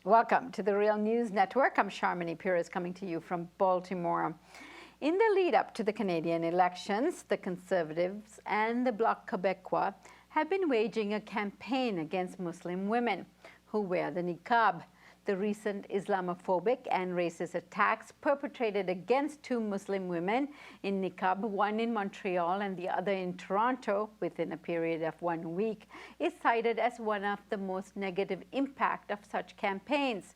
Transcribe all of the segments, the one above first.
Welcome to the Real News Network. I'm Sharmini Pires coming to you from Baltimore. In the lead up to the Canadian elections, the Conservatives and the Bloc Québécois have been waging a campaign against Muslim women who wear the niqab. The recent Islamophobic and racist attacks perpetrated against two Muslim women in niqab, one in Montreal and the other in Toronto, within a period of 1 week, is cited as one of the most negative impact of such campaigns.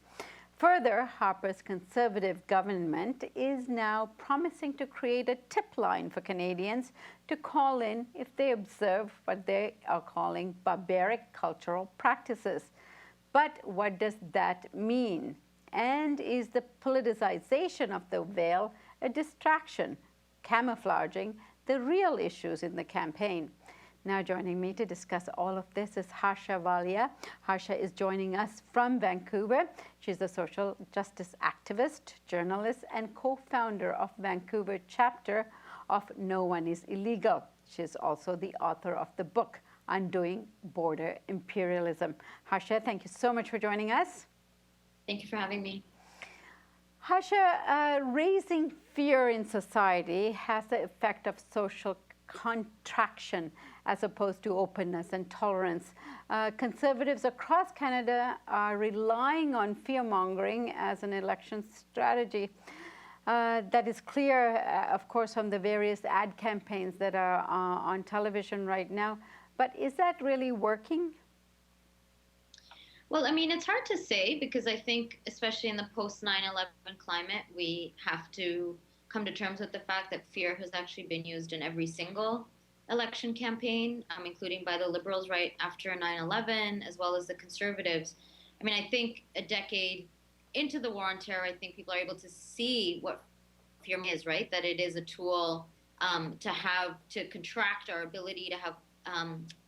Further, Harper's Conservative government is now promising to create a tip line for Canadians to call in if they observe what they are calling barbaric cultural practices. But what does that mean? And is the politicization of the veil a distraction, camouflaging the real issues in the campaign? Now joining me to discuss all of this is Harsha Walia. Harsha is joining us from Vancouver. She's a social justice activist, journalist, and co-founder of Vancouver chapter of No One is Illegal. She's also the author of the book, Undoing Border Imperialism. Harsha, thank you so much for joining us. Thank you for having me. Harsha, raising fear in society has the effect of social contraction as opposed to openness and tolerance. Conservatives across Canada are relying on fear-mongering as an election strategy. That is clear, of course, from the various ad campaigns that are on television right now. But is that really working? Well, I mean, it's hard to say because I think, especially in the post-9/11 climate, we have to come to terms with the fact that fear has actually been used in every single election campaign, including by the Liberals right after 9/11, as well as the Conservatives. I mean, I think a decade into the war on terror, I think people are able to see what fear is, right? That it is a tool to contract our ability to have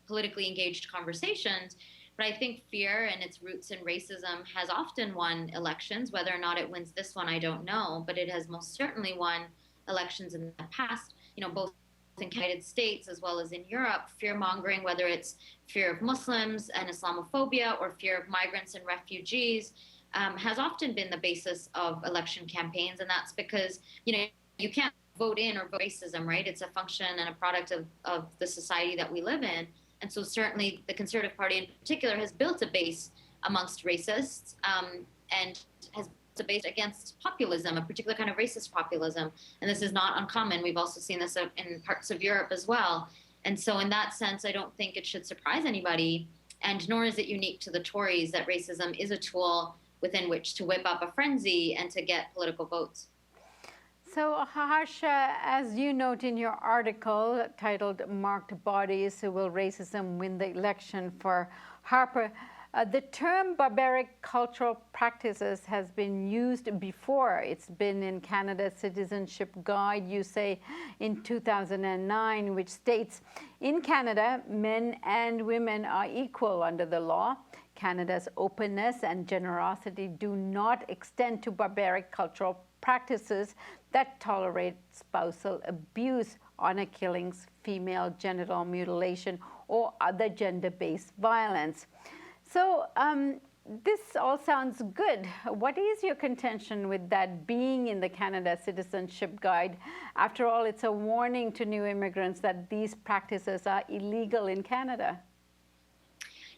politically engaged conversations. But I think fear and its roots in racism has often won elections. Whether or not it wins this one, I don't know. But it has most certainly won elections in the past, both in the United States as well as in Europe. Fear-mongering, whether it's fear of Muslims and Islamophobia or fear of migrants and refugees, has often been the basis of election campaigns. And that's because, you can't vote in or vote racism, right? It's a function and a product of the society that we live in. And so certainly the Conservative Party in particular has built a base amongst racists and has built a base against populism, a particular kind of racist populism. And this is not uncommon. We've also seen this in parts of Europe as well. And so in that sense, I don't think it should surprise anybody, and nor is it unique to the Tories that racism is a tool within which to whip up a frenzy and to get political votes. So, Harsha, as you note in your article titled Marked Bodies Who Will Racism Win the Election for Harper, the term barbaric cultural practices has been used before. It's been in Canada's Citizenship Guide, you say, in 2009, which states, in Canada, men and women are equal under the law. Canada's openness and generosity do not extend to barbaric cultural practices that tolerate spousal abuse, honor killings, female genital mutilation, or other gender-based violence. So this all sounds good. What is your contention with that being in the Canada Citizenship Guide? After all, it's a warning to new immigrants that these practices are illegal in Canada.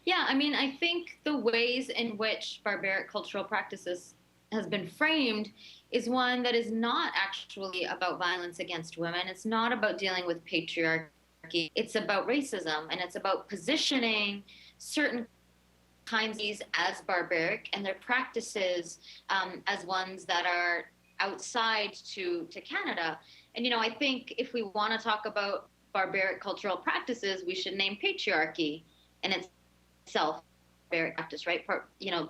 Yeah, I mean, I think the ways in which barbaric cultural practices has been framed is one that is not actually about violence against women. It's not about dealing with patriarchy. It's about racism, and it's about positioning certain kinds as barbaric and their practices as ones that are outside to Canada. And, I think if we want to talk about barbaric cultural practices, we should name patriarchy and itself barbaric practice, right?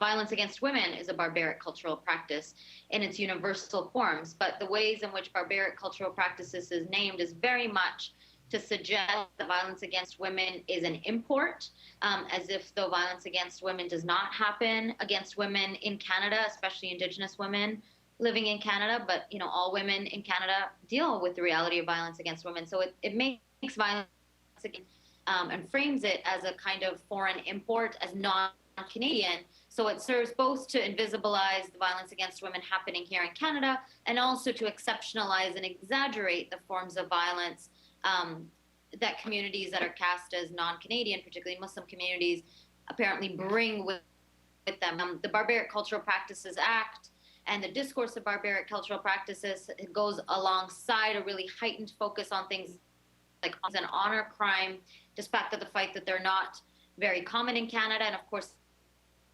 Violence against women is a barbaric cultural practice in its universal forms, but the ways in which barbaric cultural practices is named is very much to suggest that violence against women is an import, as if though violence against women does not happen against women in Canada, especially Indigenous women living in Canada, but all women in Canada deal with the reality of violence against women. So it makes violence against and frames it as a kind of foreign import, as not Canadian. So it serves both to invisibilize the violence against women happening here in Canada and also to exceptionalize and exaggerate the forms of violence that communities that are cast as non-Canadian, particularly Muslim communities, apparently bring with them. The Barbaric Cultural Practices Act and the discourse of barbaric cultural practices goes alongside a really heightened focus on things like an honor crime, despite the fact that they're not very common in Canada, and of course,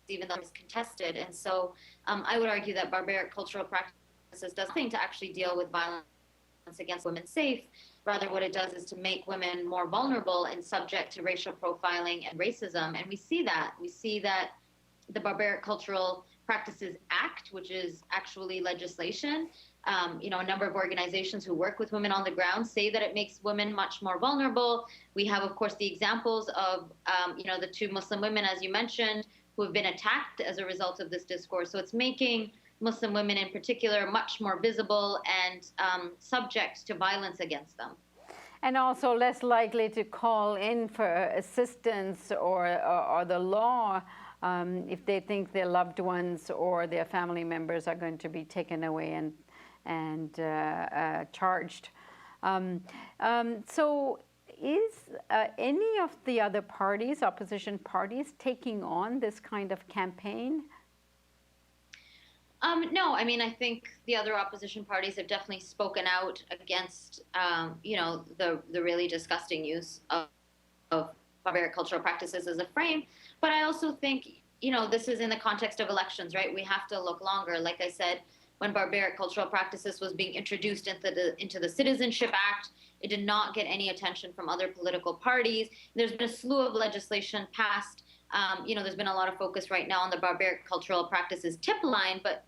even though it's contested. And so I would argue that barbaric cultural practices does nothing to actually deal with violence against women safe. Rather, what it does is to make women more vulnerable and subject to racial profiling and racism. And we see that. We see that the Barbaric Cultural Practices Act, which is actually legislation, a number of organizations who work with women on the ground say that it makes women much more vulnerable. We have, of course, the examples of, the 2 Muslim women, as you mentioned, who have been attacked as a result of this discourse. So it's making Muslim women in particular much more visible and subject to violence against them. And also less likely to call in for assistance or the law if they think their loved ones or their family members are going to be taken away and charged. So is any of the other parties, opposition parties, taking on this kind of campaign? No, I mean, I think the other opposition parties have definitely spoken out against, the really disgusting use of barbaric cultural practices as a frame. But I also think, this is in the context of elections, right? We have to look longer. Like I said, when barbaric cultural practices was being introduced into the Citizenship Act, it did not get any attention from other political parties. There's been a slew of legislation passed. There's been a lot of focus right now on the Barbaric Cultural Practices tip line, but,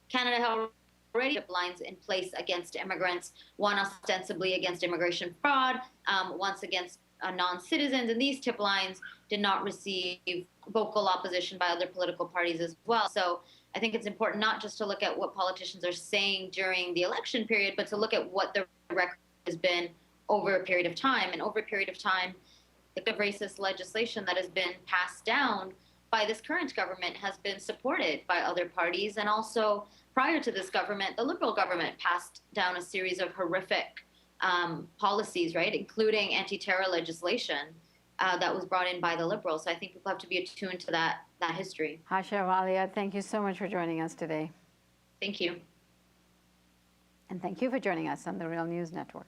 Canada has already tip lines in place against immigrants, one ostensibly against immigration fraud, once against non-citizens, and these tip lines did not receive vocal opposition by other political parties as well. So I think it's important not just to look at what politicians are saying during the election period, but to look at what the record has been over a period of time. And over a period of time, the racist legislation that has been passed down by this current government has been supported by other parties. And also, prior to this government, the Liberal government passed down a series of horrific policies, right, including anti-terror legislation that was brought in by the Liberals. So I think people have to be attuned to that history. Harsha, Walia, thank you so much for joining us today. Thank you. And thank you for joining us on the Real News Network.